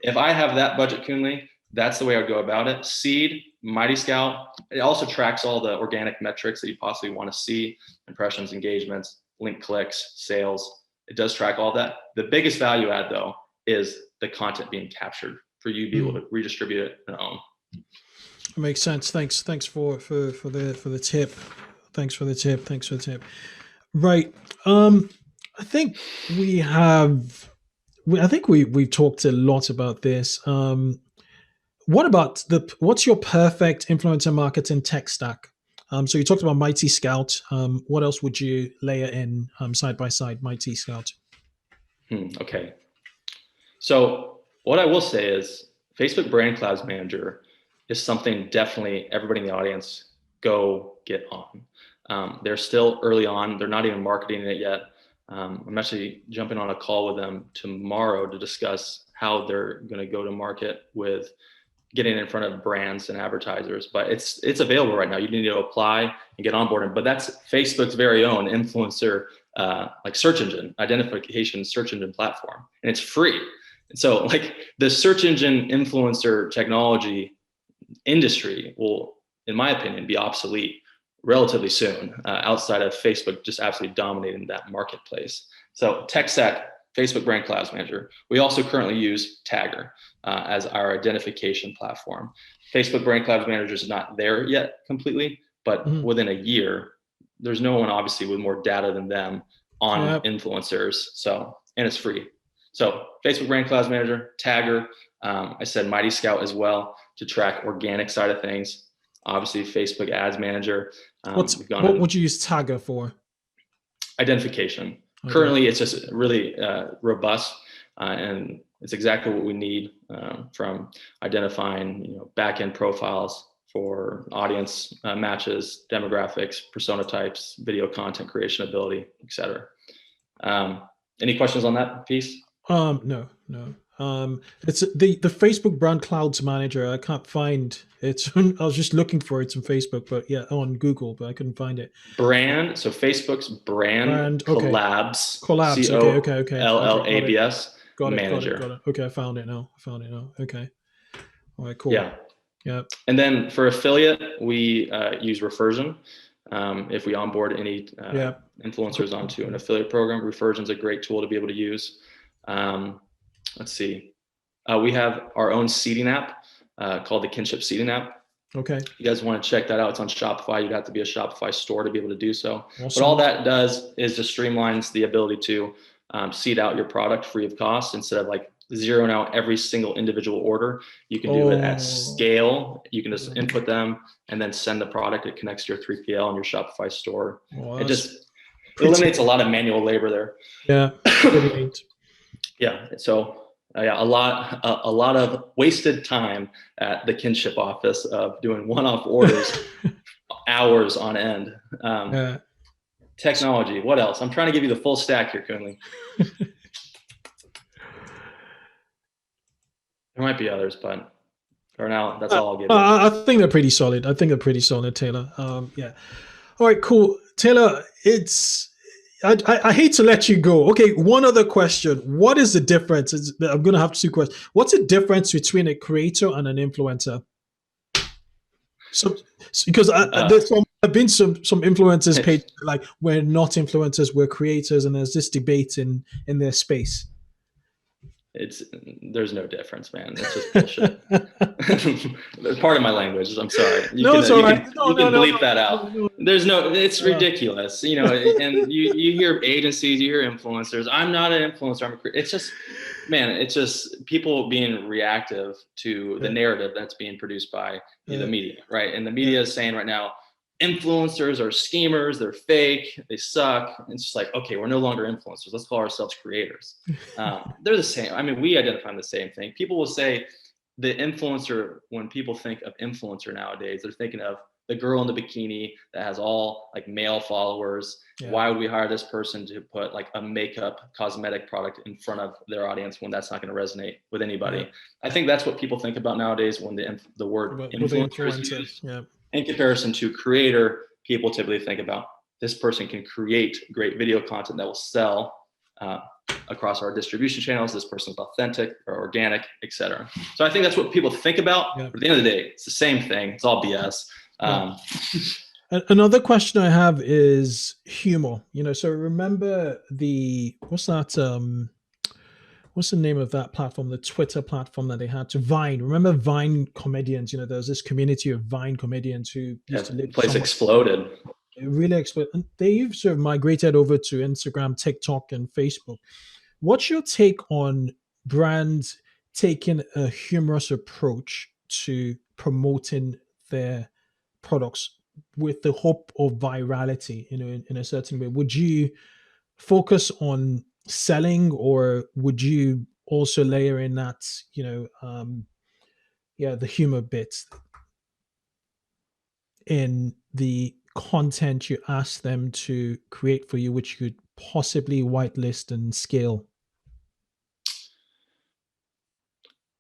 if I have that budget, Kunle, that's the way I would go about it. Seed, Mighty Scout. It also tracks all the organic metrics that you possibly want to see: impressions, engagements, link clicks, sales. It does track all that. The biggest value add, though, is the content being captured for you to be able to redistribute it and own. Makes sense. Thanks for the tip. Thanks for the tip. Right. I think we've talked a lot about this. What's your perfect influencer marketing tech stack? So you talked about Mighty Scout. What else would you layer in side by side Mighty Scout? Okay. So what I will say is Facebook Brand Clouds Manager is something definitely everybody in the audience go get on. They're still early on. They're not even marketing it yet. I'm actually jumping on a call with them tomorrow to discuss how they're going to go to market with getting in front of brands and advertisers. But it's available right now. You need to apply and get onboarded. But that's Facebook's very own influencer like search engine identification search engine platform, and it's free. And so like the search engine influencer technology industry will, in my opinion, be obsolete relatively soon, outside of Facebook just absolutely dominating that marketplace. So tech stack, Facebook Brand Clouds Manager. We also currently use Tagger as our identification platform. Facebook Brand Clouds Manager is not there yet completely, but within a year, there's no one obviously with more data than them on influencers. So, and it's free. So Facebook Brand Clouds Manager, Tagger, I said Mighty Scout as well to track organic side of things. Obviously Facebook Ads Manager. What would you use Tagger for? Identification. Okay. Currently, it's just really robust, and it's exactly what we need from identifying, back-end profiles for audience matches, demographics, persona types, video content creation ability, etc. Any questions on that piece? No. It's the Facebook Brand Clouds Manager. I can't find it. I was just looking for it on Facebook, but on Google, but I couldn't find it. So Facebook's brand collabs. Okay. COLLABS manager. Got it. Okay, I found it now. Okay. All right, cool. Yeah. And then for affiliate, we use Refersion. If we onboard any influencers onto an affiliate program, Refersion is a great tool to be able to use. Let's see. We have our own seeding app called the Kynship seeding app. Okay. You guys want to check that out? It's on Shopify. You'd have to be a Shopify store to be able to do so. Awesome. But all that does is just streamlines the ability to seed out your product free of cost instead of like zeroing out every single individual order. You can do it at scale. You can just input them and then send the product. It connects to your 3PL and your Shopify store. It just eliminates a lot of manual labor there. Yeah. Pretty neat. Yeah. So a lot of wasted time at the Kynship office of doing one-off orders, hours on end. Technology. What else? I'm trying to give you the full stack here, Kunle. There might be others, but for now, that's all I'll give you. I think they're pretty solid. Taylor. Yeah. All right, cool. Taylor, I hate to let you go. Okay, one other question. What is the difference? I'm going to have two questions. What's the difference between a creator and an influencer? So, because I've been some influencers page like we're not influencers, we're creators, and there's this debate in their space. There's no difference, man. It's just bullshit. Part of my language. I'm sorry. You No, can, it's all you right. can, No, you can no, bleep that out. There's no. It's ridiculous. You know, and you hear agencies, you hear influencers. I'm not an influencer. It's just, man. It's just people being reactive to the narrative that's being produced by the media, right? And the media is saying right now, influencers are schemers, they're fake, they suck. It's just like, okay, we're no longer influencers. Let's call ourselves creators. They're the same. I mean, we identify the same thing. People will say the influencer, when people think of influencer nowadays, they're thinking of the girl in the bikini that has all like male followers. Yeah. Why would we hire this person to put like a makeup cosmetic product in front of their audience when that's not going to resonate with anybody? Yeah. I think that's what people think about nowadays when the word influencer is used. Yeah. In comparison to creator, people typically think about this person can create great video content that will sell across our distribution channels. This person's authentic or organic, etc. So I think that's what people think about. Yeah. But at the end of the day, it's the same thing. It's all BS. Another question I have is humor. You know, so remember what's the name of that platform, the Twitter platform that they had to Vine? Remember Vine comedians? You know, there was this community of Vine comedians who used to live. The place exploded. It really exploded. And they've sort of migrated over to Instagram, TikTok, and Facebook. What's your take on brands taking a humorous approach to promoting their products with the hope of virality, you know, in a certain way? Would you focus on selling, or would you also layer in that, you know, the humor bits in the content you ask them to create for you, which you could possibly whitelist and scale?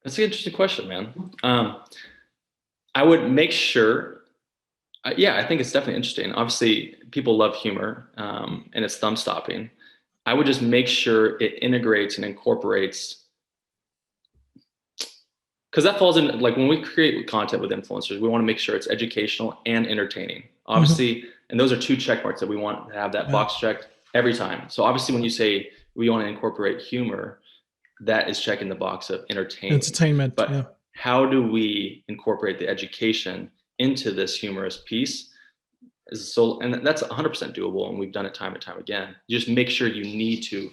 That's an interesting question, man. I would make sure, I think it's definitely interesting. Obviously, people love humor, and it's thumb stopping. I would just make sure it integrates and incorporates, because that falls in, like when we create content with influencers, we want to make sure it's educational and entertaining. Obviously, and those are two check marks that we want to have that box checked every time. So obviously when you say we want to incorporate humor, that is checking the box of entertainment. But how do we incorporate the education into this humorous piece? And that's 100% doable, and we've done it time and time again. You just make sure you need to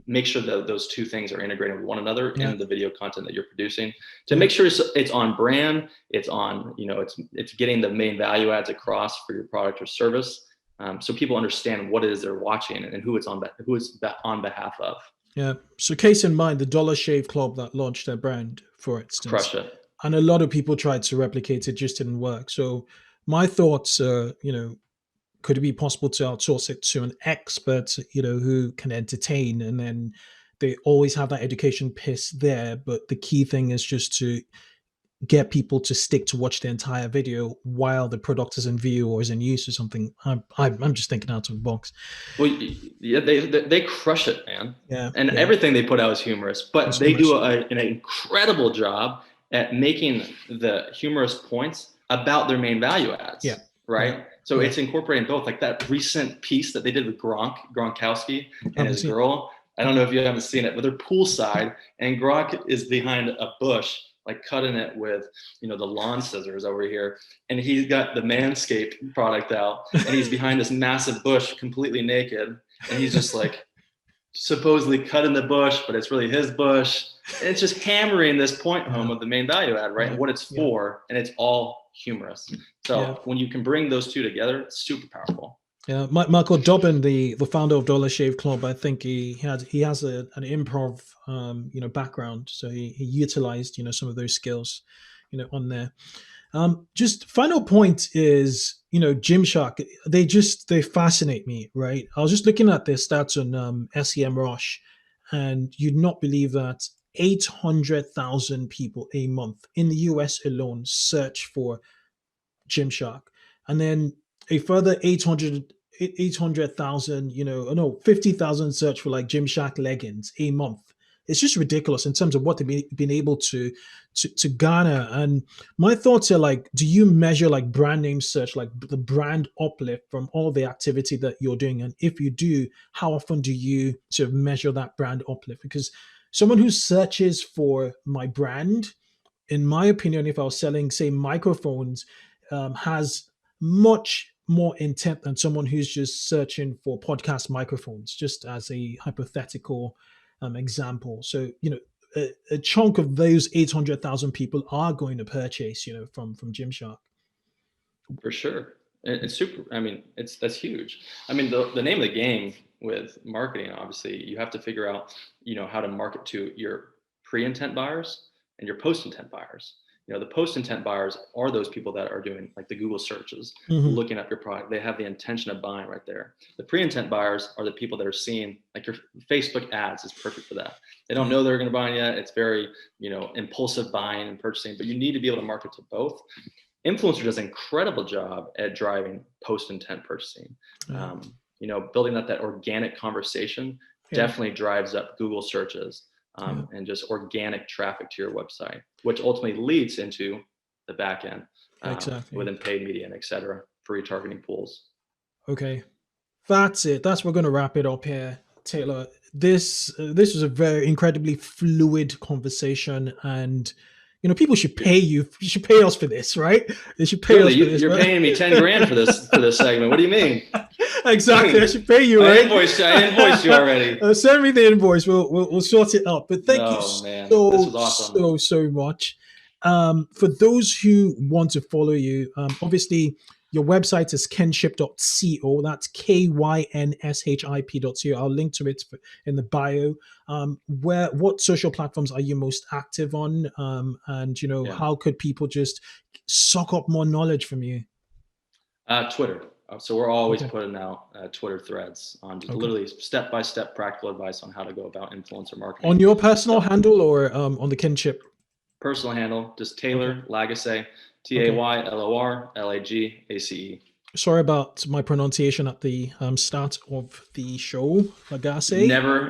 make sure that those two things are integrated with one another in the video content that you're producing, to make sure it's on brand, it's on, you know, it's getting the main value adds across for your product or service, so people understand what it is they're watching and who it's on behalf of. Yeah. So case in mind, the Dollar Shave Club that launched their brand, for instance. Crush it. And a lot of people tried to replicate it, just didn't work. So my thoughts are, you know, could it be possible to outsource it to an expert, you know, who can entertain, and then they always have that education piece there. But the key thing is just to get people to stick to watch the entire video while the product is in view or is in use or something. I'm just thinking out of the box. Well, yeah, they crush it, man. Yeah, and everything they put out is humorous, but they do an incredible job at making the humorous points about their main value adds. Yeah. Right. Yeah. So it's incorporating both, like that recent piece that they did with Gronkowski and his girl. I don't know if you haven't seen it, but they're poolside and Gronk is behind a bush, like cutting it with, you know, the lawn scissors over here. And he's got the Manscaped product out and he's behind this massive bush completely naked. And he's just like supposedly cutting the bush, but it's really his bush. And it's just hammering this point home of the main value add, right? And what it's for, and it's all humorous. So when you can bring those two together, it's super powerful. Yeah, Michael Dobbin, the founder of Dollar Shave Club, I think he has an improv you know, background, so he utilized, you know, some of those skills, you know, on there. Just final point is, you know, Gymshark, they fascinate me, right? I was just looking at their stats on SEMrush, and you'd not believe that 800,000 people a month in the US alone search for Gymshark, and then a further 800,000, no, 50,000 search for like Gymshark leggings a month. It's just ridiculous in terms of what they've been able to garner. And my thoughts are like, do you measure like brand name search, like the brand uplift from all the activity that you're doing? And if you do, how often do you sort of measure that brand uplift? Because someone who searches for my brand, in my opinion, if I was selling, say, microphones, has much more intent than someone who's just searching for podcast microphones, just as a hypothetical example. So, a chunk of those 800,000 people are going to purchase, from Gymshark. For sure. It's super. I mean, that's huge. I mean, the name of the game with marketing, obviously, you have to figure out, how to market to your pre-intent buyers and your post-intent buyers. The post-intent buyers are those people that are doing like the Google searches, looking up your product. They have the intention of buying right there. The pre-intent buyers are the people that are seeing, like, your Facebook ads is perfect for that. They don't know they're going to buy yet. It's very, impulsive buying and purchasing, but you need to be able to market to both. Influencer does an incredible job at driving post-intent purchasing. Building up that organic conversation definitely drives up Google searches. And just organic traffic to your website, which ultimately leads into the back end within paid media and et cetera for retargeting pools. Okay, that's it. We're going to wrap it up here, Taylor. This was a very incredibly fluid conversation, and people should pay you. You should pay us for this, right? They should pay us for this. You're paying me 10 grand for this segment. What do you mean? Exactly. I should pay you, right? I invoiced you already. Send me the invoice. We'll sort it out. But thank you awesome. so much. For those who want to follow you, obviously your website is kynship.co. That's kynship.co. I'll link to it in the bio. What social platforms are you most active on? And how could people just suck up more knowledge from you? Twitter. So we're always putting out Twitter threads on just literally step-by-step practical advice on how to go about influencer marketing. On your personal handle or on the Kynship? Personal handle, just Taylor Lagace, TaylorLagace. Sorry about my pronunciation at the start of the show, Lagace.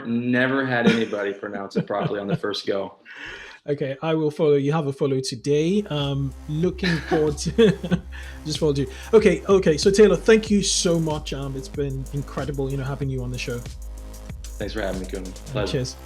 Never had anybody pronounce it properly on the first go. Okay, I will follow. You have a follow today. Looking forward to just followed you. Okay. So Taylor, thank you so much. It's been incredible, having you on the show. Thanks for having me, Kunle. Cheers.